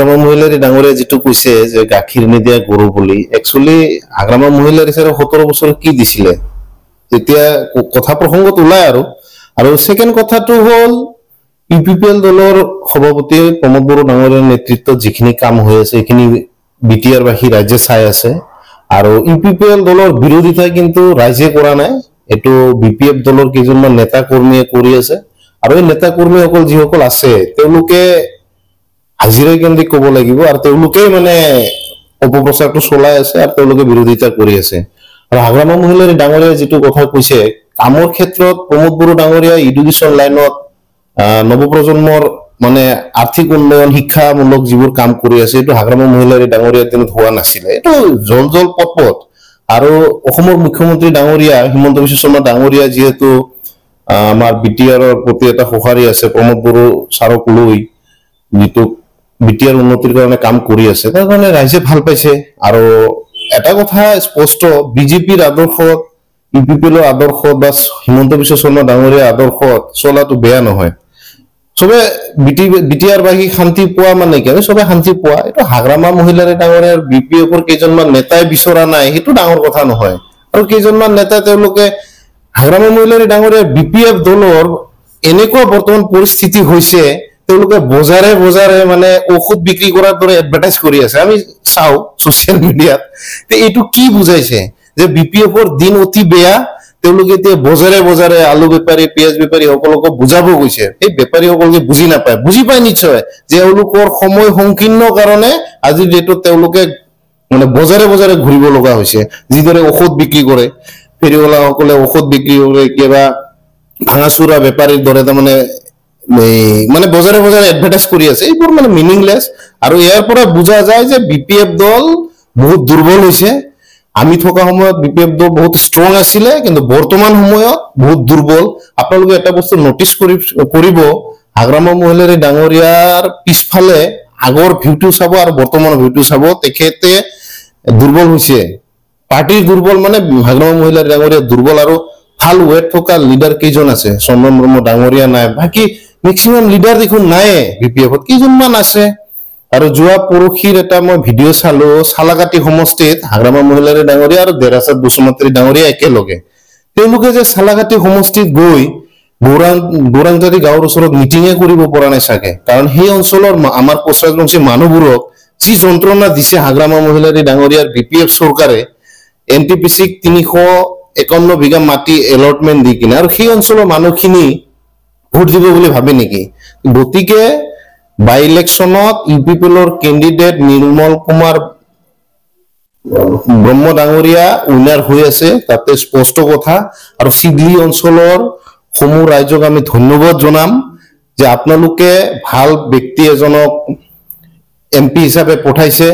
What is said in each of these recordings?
হাগ্ৰামা মহিলাৰী ডাঙৰীয়া যেটো কৈছে যে গাখীৰ নিদিয়া গৰু বুলি একচুয়ালি হাগ্ৰামা মহিলাৰী স্যাৰে 17 বছৰ কি দিছিলে তেতিয়া কথা প্ৰসংগত ওলাই আৰু সেকেন্ড কথাটো হল ইউপিপিএল দলৰ সভাপতি প্ৰমোদ বড়ো ডাঙৰীয়াৰ নেতৃত্বত যিখিনি কাম হৈ আছে এইখিনি বিটিআৰ বাসী ৰাজ্যে চাই আছে আৰু ইউপিপিএল দলৰ বিৰোধিতা কিন্তু ৰাজ্যে কৰা নাই এটো বিপিএফ দলৰ কেইজনমান নেতা কৰ্মীয়ে কৰি আছে আৰু এই নেতা কৰ্মীসকল যিসকল আছে তেওঁলোকে হাজিৰা কেন্দ্ৰিক ক'ব লাগিব আৰু তেওঁলোকে মানে অপপ্ৰচাৰটো চলাই আছে আৰু তেওঁলোকে বিৰোধিতা কৰি আছে আৰু হাগ্ৰামা মহিলাৰী ডাঙৰীয়া যেটো কথা কৈছে কামৰ ক্ষেত্ৰত প্ৰমোদ বড়ো ডাঙৰীয়া এডুকেশ্যন লাইনত নৱপ্ৰজন্মৰ মানে আৰ্থিক উন্নয়ন শিক্ষামূলক যিবোৰ কাম কৰি আছে এটো হাগ্ৰামা মহিলাৰী ডাঙৰীয়াৰ দিনত হোৱা নাছিলে এটো জল পটপট আৰু অসমৰ মুখ্যমন্ত্ৰী ডাঙৰীয়া হিমন্ত বিশ্ব শৰ্মা ডাঙৰীয়া যেহেতু আমাৰ বিটিআৰৰ প্ৰতি এটা সহাৰি আছে প্ৰমোদ বড়ো সাৰক লৈ যেটো বিটিআৰ উন্নতিৰ কাৰণে কাম কৰি আছে তাৰ কাৰণে ৰাইজে ভাল পাইছে আৰু এটা কথা স্পষ্ট বিজেপিৰ আদৰ্শত ইউপিপিএলৰ আদৰ্শত বা হিমন্ত বিশ্ব শৰ্মা ডাঙৰীয়াৰ আদৰ্শত চলাটো বেয়া নহয় সবে বিটিআৰ বাহি শান্তি পোৱা মানে কি সবে শান্তি পোৱা এটো হাগ্ৰামা মহিলাৰী ডাঙৰীয়াৰ বিপিএফৰ কেইজনমান নেতাই বিচৰা নাই হেতু ডাঙৰ কথা নহয় আৰু কেইজনমান নেতা তেওঁলোকে হাগ্ৰামা মহিলাৰী ডাঙৰীয়াৰ বিপিএফ দলৰ এনেকুৱা বৰ্তমান পৰিস্থিতি হৈছে তেওঁলোকে বজাৰে মানে ঔষধ বিক্ৰী কৰাৰ দৰে এডভাৰটাইজ কৰি আছে আমি চাও সোশ্যাল মিডিয়াত তে এটো কি বুজাইছে যে বিপিএফৰ দিন অতি বেয়া তেওঁলোকে তে বজাৰে আলু বেপাৰী পিয়াজ বেপাৰী সকলক বুজাব গৈছে এই বেপাৰী সকলে বুজি নাপায় বুজি পায় নিশ্চয় যে তেওঁলোকৰ সময় সংকীৰ্ণ কাৰণে আজি ডেটত তেওঁলোকে মানে বজাৰে ঘুৰিব লগা হৈছে যিদৰে ঔষধ বিক্ৰী কৰে ফেৰিওলা সকলে ঔষধ বিক্ৰী কৰে কিবা ভাঙাচুৰা বেপাৰীৰ দৰে মানে বজাৰে এডভাৰটাইজ কৰি আছে এইবোৰ মানে মিনিংলেছ আৰু ইয়াৰ পৰা বুজা যায় যে বিপিএফ দল বহুত দুৰ্বল হৈছে আমি থকা সময়ত বিপিএফ দল বহুত ষ্ট্ৰং আছিল কিন্তু বৰ্তমান সময়ত বহুত দুৰ্বল আপোনালোকে এটা বস্তু নোটিস কৰিব হাগ্ৰামা মহিলাৰী ডাঙৰীয়াৰ পিছফালে আগৰ ভিউটো চাব আৰু বৰ্তমানৰ ভিউটো চাব তেখেতে দুৰ্বল হৈছে পাৰ্টিৰ দুৰ্বল মানে হাগ্ৰামা মহিলাৰী ডাঙৰীয়া দুৰ্বল আৰু ভাল ওয়েট থকা লিডাৰ কেইজন আছে চন্দন ব্ৰহ্ম ডাঙৰীয়া নাই বাকি ম্যাক্সিমাম লিডাৰ দেখোন নাই বিপিএফত কেইজনমান আছে আৰু যোৱা পৰখীৰ এটা মই ভিডিও চালো সালাকাটি সমষ্টিত হাগ্ৰামা মহিলাৰী ডাঙৰীয়া আৰু দেৰাসাদ বসুমতাৰী ডাঙৰীয়া একেলগে তেওঁলোকে যে সালাকাটি সমষ্টিত গৈ গোৰাংজাৰী গাঁৱৰ ওচৰত মিটিংে কৰিব পৰা নাই সাকে কাৰণ সেই অঞ্চলৰ আমাৰ কোচৰাজবংশী মানুহবোৰক যি যন্ত্ৰণা দিছে হাগ্ৰামা মহিলাৰী ডাঙৰীয়াৰ বিপিএফ চৰকাৰে এনটিপিসিক 351 বিঘা মাটি এলটমেন্ট দি কিনে আৰু সেই অঞ্চলৰ মানুহখিনি ভোট দিব বুলি ভাবে নেকি গতিকে বাই ইলেকশনত ইউপিপিএলৰ ক্যান্ডিডেট নিৰ্মল কুমাৰ ব্ৰহ্ম ডাঙৰীয়া উইনাৰ হৈ আছে তাতে স্পষ্ট কথা আৰু সিডলি অঞ্চলৰ সমূহ ৰাজ্যক আমি ধন্যবাদ জনাম যে আপোনালোকে ভাল ব্যক্তি এজনক এমপি হিচাপে পঠাইছে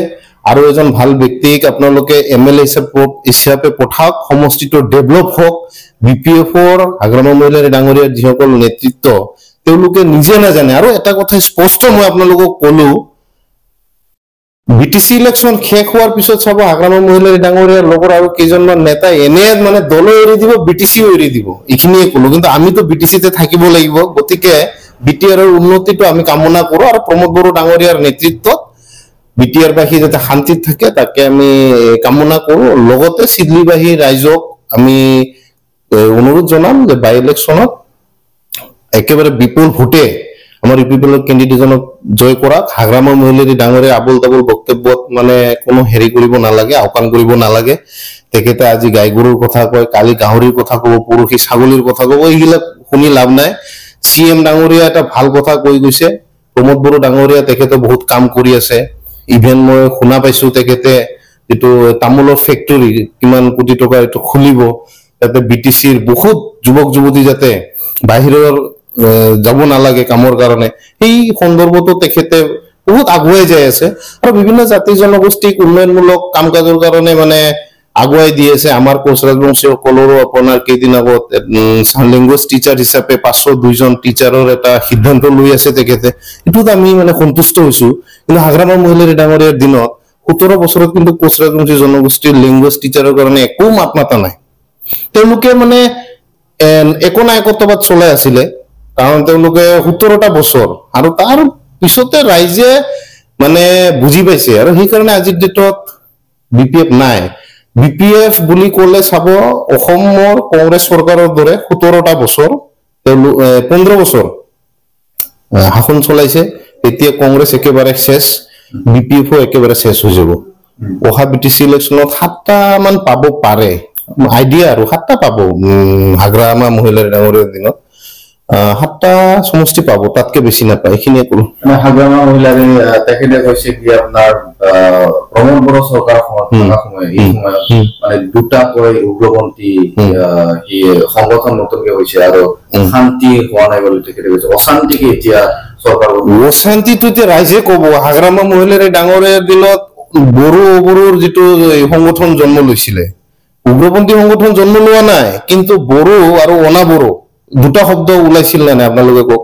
আৰু এজন ভাল ব্যক্তিক আপোনালোকে এমএলএ হিচাপে পঠাওক সমষ্টিটো ডেভেলপ হোক বিপিএফৰ হাগ্ৰামা মহিলাৰী ডাঙৰীয়াৰ যিসকল নেতৃত্ব তেওঁলোকে নিজে নাজানে আৰু এটা কথা স্পষ্ট মই আপোনালোকক কলো বিটিসি ইলেকশন শেষ হোৱাৰ পিছত চাব হাগ্ৰামা মহিলাৰী ডাঙৰীয়াৰ লগৰ আৰু কেইজনমান নেতা এনে মানে দল এৰি দিব বিটিসিও এৰি দিব এইখিনিয়ে কলো কিন্তু আমিতো বিটিসিতে থাকিব লাগিব গতিকে বিটিআৰৰ উন্নতিটো আমি কামনা কৰো আৰু প্ৰমোদ বড়ো ডাঙৰীয়াৰ নেতৃত্বত বিটিআৰ বাসী যাতে শান্তিত থাকে তাকে আমি কামনা কৰো লগতে সিডলিবাহী ৰাইজক আমি অনুৰোধ জনাম যে বাই ইলেকশনত একেবাৰে বিপুল ভোটে আমাৰ ইউপিপিএলৰ ক্যান্ডিডেটজনক জয় কৰা হাগ্ৰামা মহিলাৰী ডাঙৰীয়া আবুল তাবুল বক্তব্যত মানে কোনো হেৰি কৰিব নালাগে আওকাণ কৰিব নালাগে তেখেতে আজি গাইগৰুৰ কথা কয় কালি গাহৰিৰ কথা কব পৰখি ছাগলীৰ কথা কব এইগিলা শুনি লাভ নাই সিএম ডাঙৰীয়া এটা ভাল কথা কৈ গৈছে প্ৰমোদ বড়ো ডাঙৰীয়া তেখেতে বহুত কাম কৰি আছে ইভেন মই শুনা পাইছো তেখেতে যেটো তামুলৰ ফ্যাক্টৰী কিমান কোটি টকা এটো খুলিব তাতে বিটিসিৰ বহুত যুৱক যুৱতী যাতে বাহিৰৰ যাব নালাগে কামৰ কাৰণে এই সন্দৰ্ভতো তেখেতে বহুত আগুৱাই যায় আছে আৰু বিভিন্ন জাতি জনগোষ্ঠীক উন্নয়নমূলক কামকাজৰ কাৰণে মানে আগুৱাই দি আছে আমাৰ কোচৰাজবংশী সকলৰো আপোনাৰ কেইদিন আগত সাইন ল্যাঙ্গুয়েজ টিচাৰ হিচাপে 502 জন টিচাৰৰ এটা সিদ্ধান্ত লৈ আছে তেখেতে এটোত আমি মানে সন্তুষ্ট হৈছো কিন্তু হাগ্ৰামা মহিলাৰী ডাঙৰীয়াৰ দিনত 17 বছৰত কিন্তু কোচৰাজবংশী জনগোষ্ঠীৰ ল্যাঙ্গুয়েজ টিচাৰৰ কাৰণে একো মাত মাতা নাই তেওঁলোকে মানে একনায়কত্ববাদ চলাই আছিল কাৰণ তেওঁলোকে 17টা বছৰ আৰু তাৰ পিছতে ৰাইজে মানে বুজি পাইছে আৰু সেইকাৰণে আজিৰ ডেটত BPF নাই BPF বুলি ক'লে চাব অসমৰ কংগ্ৰেছ চৰকাৰৰ দৰে 17টা বছৰ 15 বছৰ শাসন চলাইছে এতিয়া কংগ্ৰেছ একেবাৰে শেষ BPF একেবাৰে শেষ হৈ যাব অহা BTC ইলেকশ্যনত 7টা মান পাব পাৰে আইডিয়া আৰু 7টা পাব হাগ্ৰামা মহিলাৰ ডাঙৰীয়াৰ দিনত 7টা সমষ্টি পাব তাতকে বেছি নাপায় এখিনি কলো মানে হাগ্ৰামা মহিলাৰ তেখেতে কৈছে কি আপোনাৰ প্ৰমোদ বড়ো চৰকাৰ সময় এই সময় মানে দুটা কৈ উগ্ৰপন্থী ই সংগঠন নতুনকে হৈছে আৰু শান্তি হোৱা নাই বুলি তেখেতে কৈছে অশান্তিকে এতিয়া চৰকাৰ অশান্তিটো এতিয়া ৰাইজে ক'ব হাগ্ৰামা মহিলাৰ ডাঙৰীয়াৰ দিনত বড়োৰ যেটো সংগঠন জন্ম লৈছিলে উগ্ৰপন্থী সংগঠন জন্ম লোৱা নাই কিন্তু বড়ো আৰু অনাবড়ো দুটা শব্দ ওলাইছিল না আপোনালোকে কক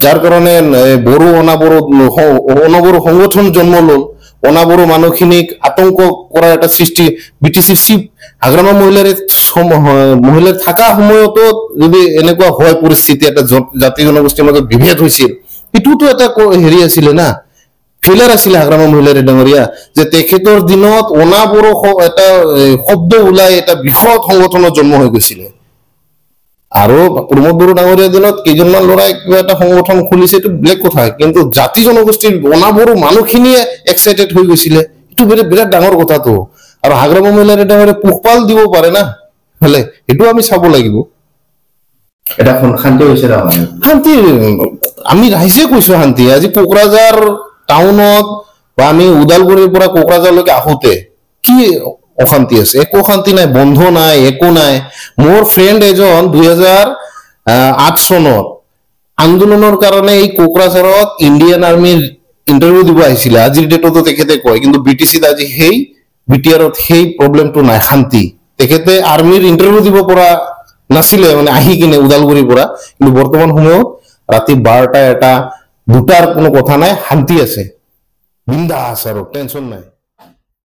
যাৰ কাৰণে বড়ো অনাবড়ো সংগঠন জন্ম লল অনাবড়ো মানুহখিনিক আতংক কৰাৰ এটা সৃষ্টি BTC হাগ্ৰামা মহিলাৰ থাকা সময়তো যদি এনেকুৱা হয় পৰিস্থিতি এটা জাতি জনগোষ্ঠীৰ মাজত বিভেদ হৈছিল এটোতো এটা হেৰি আছিল না ফিলাৰ আছিল হাগ্ৰামা মহিলাৰ ডাঙৰীয়া যে তেখেতৰ দিনত অনাবড়ো এটা শব্দ ওলাই এটা বৃহৎ সংগঠনৰ জন্ম হৈ গৈছিল আৰু প্ৰমোদ বড়ো ডাঙৰীয়াৰ দিনত কেইজনমান লৰাই এটা সংগঠন খুলিছে এটো ব্লেক কথা কিন্তু জাতি জনগোষ্ঠীৰ অনাবড়ো মানুহখিনিয়ে এক্সাইটেড হৈ গৈছিল এটো বিৰাট ডাঙৰ কথাটো আৰু হাগ্ৰামা মহিলাৰ ডাঙৰীয়া পুখপাল দিব পাৰে না হলে এটো আমি চাব লাগিব এটা শান্তি হৈছে না শান্তি আমি ৰাইজে কৈছো শান্তি আজি কোকৰাঝাৰ টাউনত বা আমি উদালগুৰিৰ পৰা কোকৰাঝাৰলৈকে আহোতে কি অশান্তি আছে একো শান্তি নাই বন্ধ নাই একো নাই মোৰ ফ্ৰেন্ড এজন 2008 চনত আন্দোলনৰ কাৰণে এই কোকৰাঝাৰত ইণ্ডিয়ান আৰ্মিৰ ইন্টাৰভিউ দিব আহিছিল আজিৰ ডেটতো তেখেতে কয় কিন্তু BTCত আজি হেই BTRত হেই প্ৰবলেমটো নাই শান্তি তেখেতে আৰ্মিৰ ইন্টাৰভিউ দিব পৰা নাছিলে মানে আহি কিনে উদালগুৰিৰ পৰা কিন্তু বৰ্তমান সময়ত ৰাতি 12টা এটা দুটাৰ কোনো কথা নাই শান্তি আছে বিন্দাস আৰু টেনচন নাই